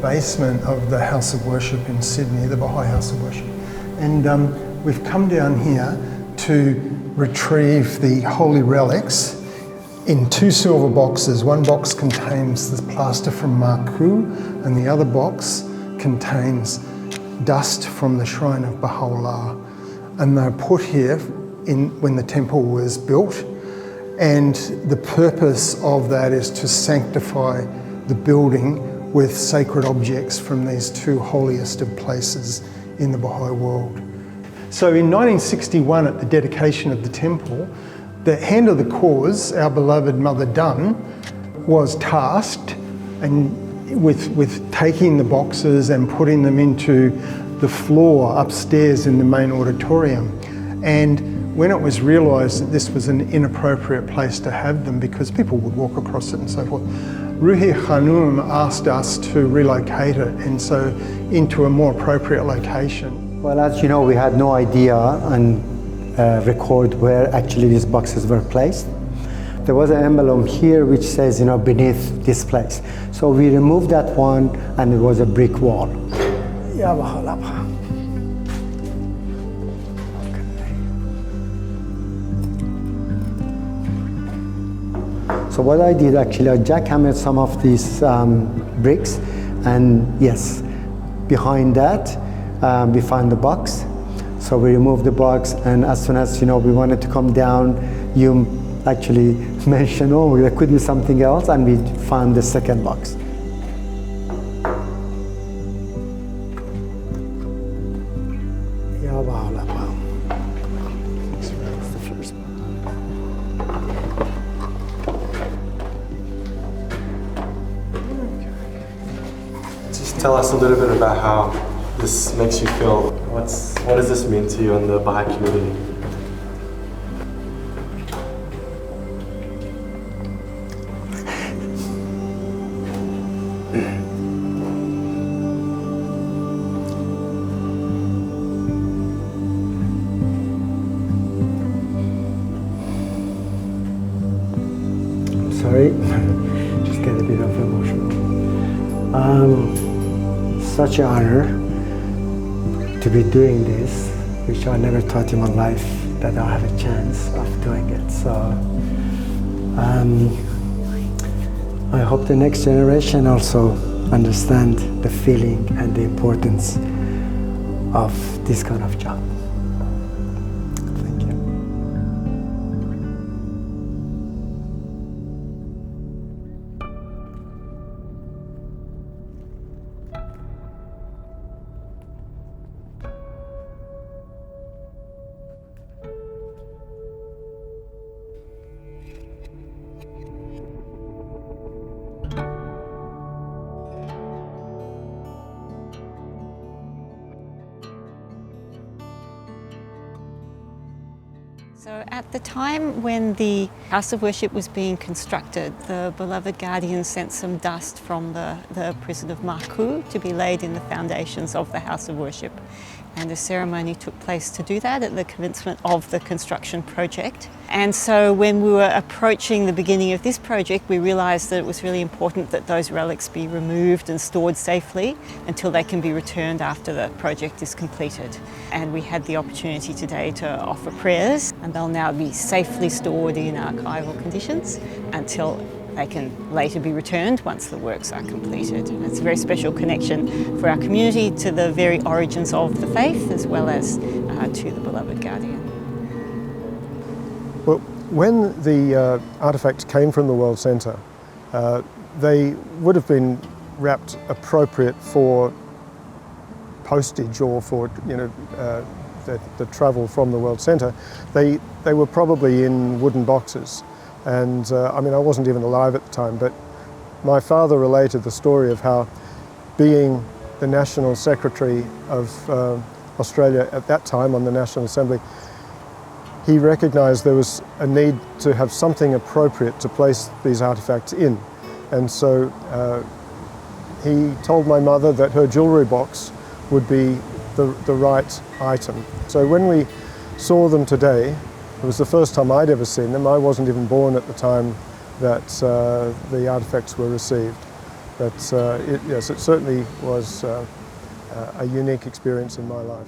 basement of the House of Worship in Sydney, the Baha'i House of Worship. And we've come down here to retrieve the holy relics in 2 silver boxes. One box contains the plaster from Mah-Ku, and the other box contains dust from the Shrine of Baha'u'llah. And they're put here when the temple was built. And the purpose of that is to sanctify the building with sacred objects from these 2 holiest of places in the Baha'i world. So in 1961, at the dedication of the temple, the hand of the cause, our beloved Mother Dun, was tasked with taking the boxes and putting them into the floor upstairs in the main auditorium. And when it was realised that this was an inappropriate place to have them because people would walk across it and so forth, Ruhi Khanum asked us to relocate it into a more appropriate location. Well, as you know, we had no idea and record where actually these boxes were placed. There was an emblem here which says, beneath this place. So we removed that one, and it was a brick wall. So what I did actually, I jackhammered some of these bricks, and yes, behind that we found the box. So we removed the box, and as soon as we wanted to come down, you actually mentioned, oh, there could be something else, and we found the second box. Just tell us a little bit about how this makes you feel. What does this mean to you in the Baha'i community? I'm sorry, just get a bit of emotion. Such an honor to be doing this, which I never thought in my life that I'll have a chance of doing it. So I hope the next generation also understand the feeling and the importance of this kind of job. Thank you. So at the time when the House of Worship was being constructed, the beloved guardian sent some dust from the prison of Mah-Ku to be laid in the foundations of the House of Worship. And a ceremony took place to do that at the commencement of the construction project. And so when we were approaching the beginning of this project, we realised that it was really important that those relics be removed and stored safely until they can be returned after the project is completed. And we had the opportunity today to offer prayers, and they'll now be safely stored in archival conditions until they can later be returned once the works are completed. And it's a very special connection for our community to the very origins of the faith, as well as to the beloved guardian. Well, when the artefacts came from the World Centre, they would have been wrapped appropriate for postage or for the travel from the World Centre. They were probably in wooden boxes. And I wasn't even alive at the time, but my father related the story of how, being the National Secretary of Australia at that time on the National Assembly, he recognised there was a need to have something appropriate to place these artefacts in. And so he told my mother that her jewellery box would be the right item. So when we saw them today, it was the first time I'd ever seen them. I wasn't even born at the time that the artefacts were received. But yes, it certainly was a unique experience in my life.